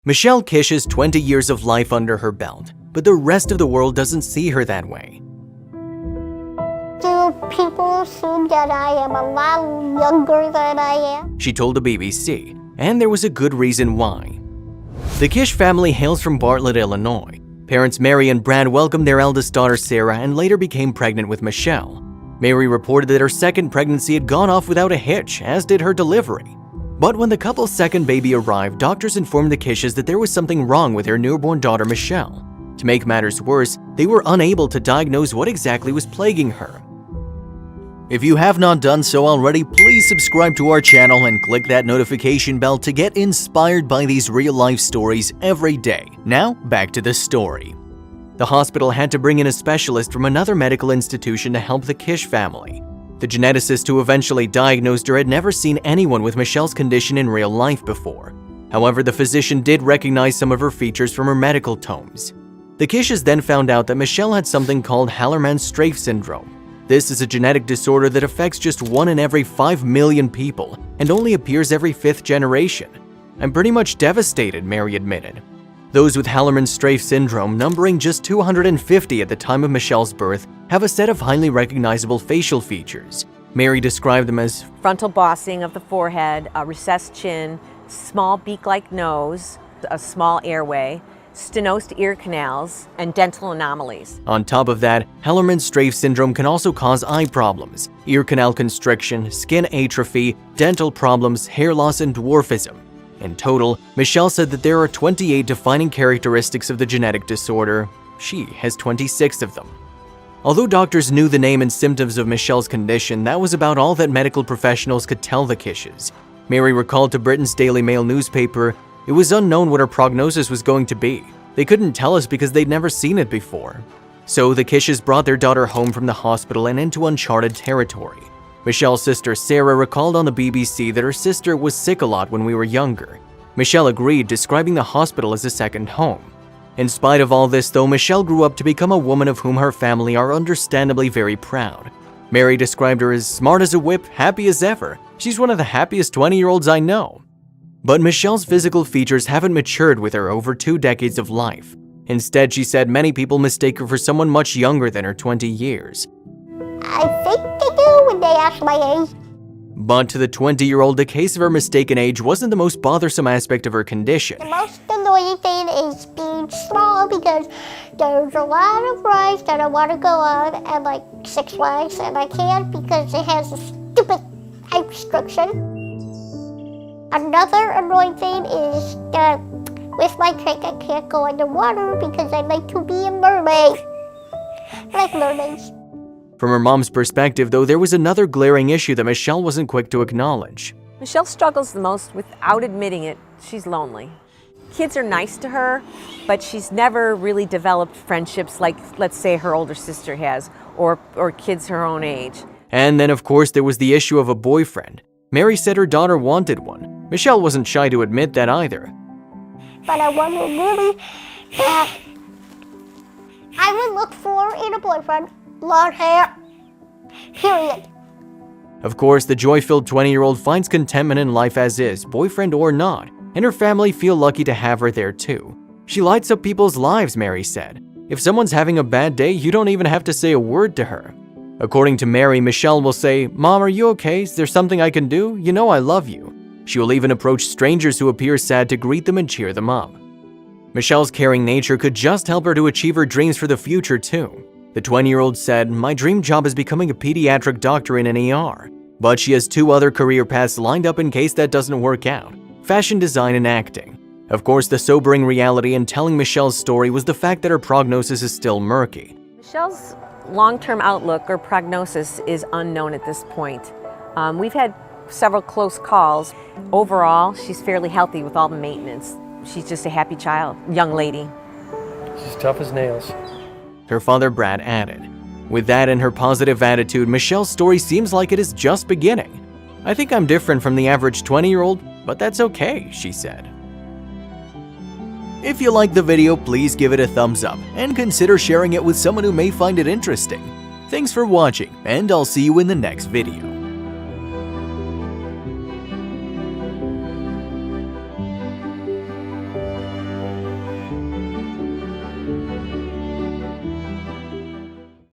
Michelle Kish has 20 years of life under her belt, but the rest of the world doesn't see her that way. Do people assume that I am a lot younger than I am? She told the BBC, and there was a good reason why. The Kish family hails from Bartlett, Illinois. Parents Mary and Brad welcomed their eldest daughter Sarah and later became pregnant with Michelle. Mary reported that her second pregnancy had gone off without a hitch, as did her delivery. But when the couple's second baby arrived, doctors informed the Kishes that there was something wrong with their newborn daughter Michelle. To make matters worse, they were unable to diagnose what exactly was plaguing her. If you have not done so already, please subscribe to our channel and click that notification bell to get inspired by these real-life stories every day. Now, back to the story. The hospital had to bring in a specialist from another medical institution to help the Kish family. The geneticist who eventually diagnosed her had never seen anyone with Michelle's condition in real life before. However, the physician did recognize some of her features from her medical tomes. The Kishes then found out that Michelle had something called Hallermann-Streiff syndrome. This is a genetic disorder that affects just 1 in every 5 million people and only appears every 5th generation. "I'm pretty much devastated," Mary admitted. Those with Hallermann-Streiff syndrome, numbering just 250 at the time of Michelle's birth, have a set of highly recognizable facial features. Mary described them as frontal bossing of the forehead, a recessed chin, small beak-like nose, a small airway, stenosed ear canals, and dental anomalies. On top of that, Hallermann-Streiff syndrome can also cause eye problems, ear canal constriction, skin atrophy, dental problems, hair loss, and dwarfism. In total, Michelle said that there are 28 defining characteristics of the genetic disorder. She has 26 of them. Although doctors knew the name and symptoms of Michelle's condition, that was about all that medical professionals could tell the Kishes. Mary recalled to Britain's Daily Mail newspaper, "It was unknown what her prognosis was going to be. They couldn't tell us because they'd never seen it before." So the Kishes brought their daughter home from the hospital and into uncharted territory. Michelle's sister Sarah recalled on the BBC that her sister was sick a lot when we were younger. Michelle agreed, describing the hospital as a second home. In spite of all this, though, Michelle grew up to become a woman of whom her family are understandably very proud. Mary described her as smart as a whip, happy as ever. "She's one of the happiest 20-year-olds I know." But Michelle's physical features haven't matured with her over 2 decades of life. Instead, she said many people mistake her for someone much younger than her 20 years. I think they do when they ask my age. But to the 20-year-old, the case of her mistaken age wasn't the most bothersome aspect of her condition. The most annoying thing is being small because there's a lot of rides that I want to go on and like 6 Flags and I can't because it has a stupid height restriction. Another annoying thing is that with my tank I can't go underwater because I like to be a mermaid. I like mermaids. From her mom's perspective, though, there was another glaring issue that Michelle wasn't quick to acknowledge. Michelle struggles the most without admitting it. She's lonely. Kids are nice to her, but she's never really developed friendships like, let's say, her older sister has, or kids her own age. And then, of course, there was the issue of a boyfriend. Mary said her daughter wanted one. Michelle wasn't shy to admit that either. But I wanted really that I would look for in a boyfriend. Blonde hair, period. Of course, the joy-filled 20-year-old finds contentment in life as is, boyfriend or not, and her family feel lucky to have her there too. She lights up people's lives, Mary said. If someone's having a bad day, you don't even have to say a word to her. According to Mary, Michelle will say, "Mom, are you okay? Is there something I can do? You know I love you." She will even approach strangers who appear sad to greet them and cheer them up. Michelle's caring nature could just help her to achieve her dreams for the future too. The 20-year-old said, "My dream job is becoming a pediatric doctor in an ER." But she has 2 other career paths lined up in case that doesn't work out: fashion design and acting. Of course, the sobering reality in telling Michelle's story was the fact that her prognosis is still murky. Michelle's long-term outlook or prognosis is unknown at this point. We've had several close calls. Overall, she's fairly healthy with all the maintenance. She's just a happy child, young lady. She's tough as nails. Her father Brad added. With that and her positive attitude, Michelle's story seems like it is just beginning. "I think I'm different from the average 20-year-old, but that's okay," she said. If you liked the video, please give it a thumbs up and consider sharing it with someone who may find it interesting. Thanks for watching, and I'll see you in the next video.